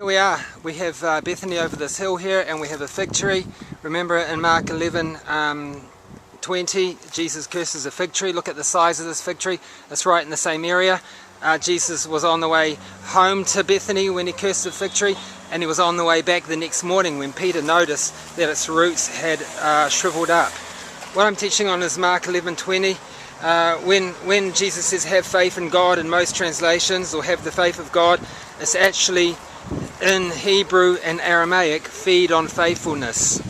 Here we are. We have Bethany over this hill here, and we have a fig tree. Remember in Mark 11:20, Jesus curses a fig tree. Look at the size of this fig tree. It's right in the same area. Jesus was on the way home to Bethany when he cursed the fig tree, and he was on the way back the next morning when Peter noticed that its roots had shriveled up. What I'm teaching on is Mark 11:20. When Jesus says have faith in God in most translations, or have the faith of God, it's actually in Hebrew and Aramaic, feed on faithfulness.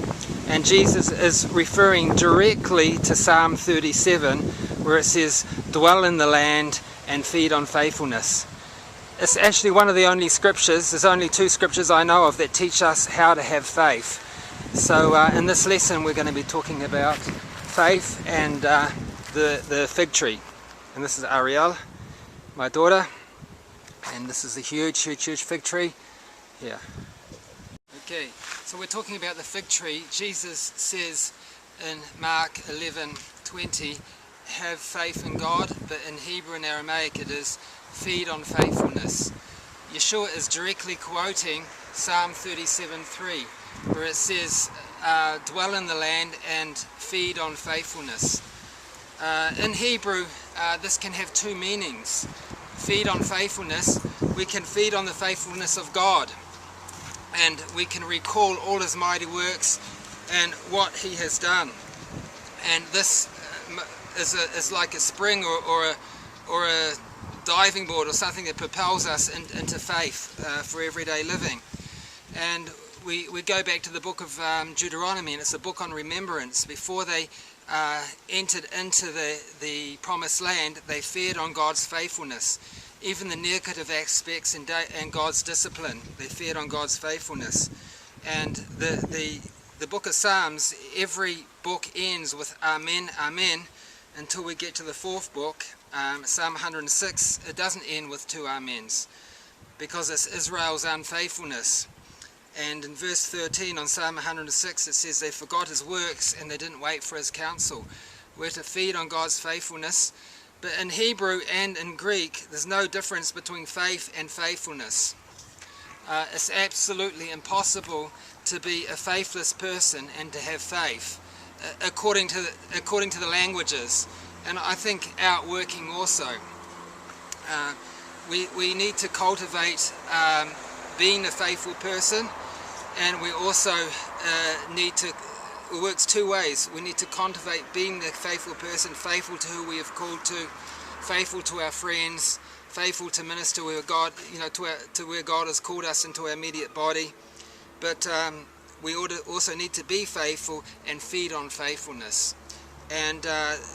And Jesus is referring directly to Psalm 37, where it says, dwell in the land and feed on faithfulness. It's actually one of the only scriptures, there's only two scriptures I know of that teach us how to have faith. So in this lesson we're going to be talking about faith and the fig tree. And this is Ariel, my daughter, and this is a huge fig tree. Yeah. Okay, so we're talking about the fig tree. Jesus says in Mark 11:20, have faith in God, but in Hebrew and Aramaic it is feed on faithfulness. Yeshua is directly quoting Psalm 37:3, where it says, dwell in the land and feed on faithfulness. In Hebrew, this can have two meanings. Feed on faithfulness, we can feed on the faithfulness of God, and we can recall all his mighty works and what he has done. And this is like a spring or a diving board or something that propels us into faith for everyday living. And we go back to the book of Deuteronomy, and it's a book on remembrance. Before they entered into the promised land, they fed on God's faithfulness. Even the negative aspects and God's discipline, they fed on God's faithfulness. And the book of Psalms, every book ends with Amen, Amen, until we get to the fourth book, Psalm 106. It doesn't end with two Amens, because it's Israel's unfaithfulness. And in verse 13 on Psalm 106 it says they forgot his works and they didn't wait for his counsel. We're to feed on God's faithfulness. But in Hebrew and in Greek, there's no difference between faith and faithfulness. It's absolutely impossible to be a faithless person and to have faith, according to the languages, and I think outworking also. We need to cultivate being a faithful person, and we also need to. It works two ways. We need to cultivate being the faithful person, faithful to who we have called to, faithful to our friends, faithful to minister where God, to where God has called us into our immediate body. But we also need to be faithful and feed on faithfulness. And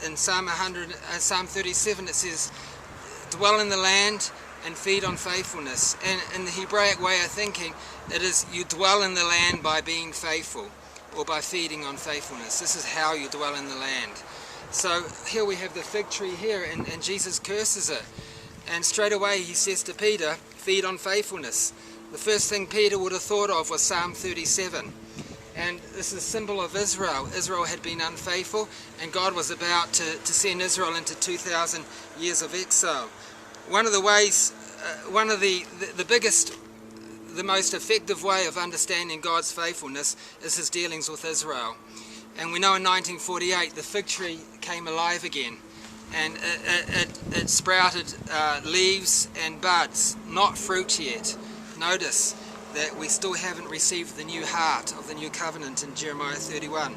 in Psalm 37 it says, dwell in the land and feed on faithfulness. And in the Hebraic way of thinking, it is you dwell in the land by being faithful, or by feeding on faithfulness. This is how you dwell in the land. So here we have the fig tree here, and Jesus curses it. And straight away he says to Peter, feed on faithfulness. The first thing Peter would have thought of was Psalm 37. And this is a symbol of Israel. Israel had been unfaithful, and God was about to send Israel into 2,000 years of exile. One of the ways, the most effective way of understanding God's faithfulness is his dealings with Israel. And we know in 1948 the fig tree came alive again, and it sprouted leaves and buds, not fruit yet. Notice that we still haven't received the new heart of the new covenant in Jeremiah 31.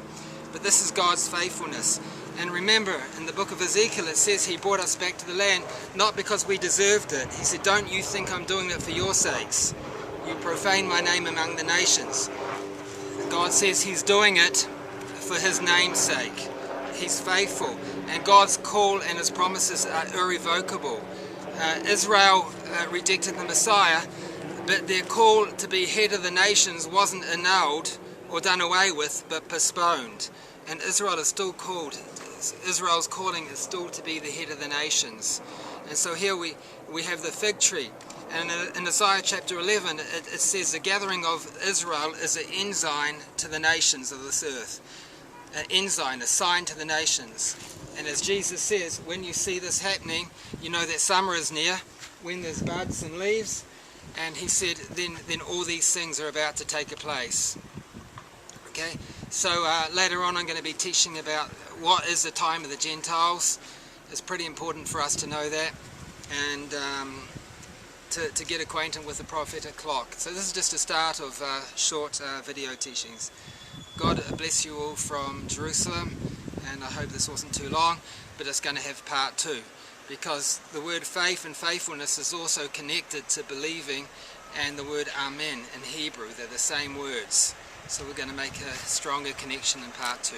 But this is God's faithfulness. And remember, in the book of Ezekiel it says he brought us back to the land not because we deserved it. He said, don't you think I'm doing it for your sakes? You profane my name among the nations. God says he's doing it for his name's sake. He's faithful, and God's call and his promises are irrevocable. Israel rejected the Messiah, but their call to be head of the nations wasn't annulled or done away with, but postponed. And Israel is still called. Israel's calling is still to be the head of the nations. And so here we have the fig tree. And in Isaiah chapter 11, it says the gathering of Israel is an ensign to the nations of this earth. An ensign, a sign to the nations. And as Jesus says, when you see this happening, you know that summer is near. When there's buds and leaves, and he said then all these things are about to take place. Okay, so later on I'm going to be teaching about what is the time of the Gentiles. It's pretty important for us to know that, and to get acquainted with the prophetic clock. So this is just a start of short video teachings. God bless you all from Jerusalem, and I hope this wasn't too long, but it's going to have part 2, because the word faith and faithfulness is also connected to believing, and the word amen in Hebrew, they're the same words. So we're going to make a stronger connection in part 2.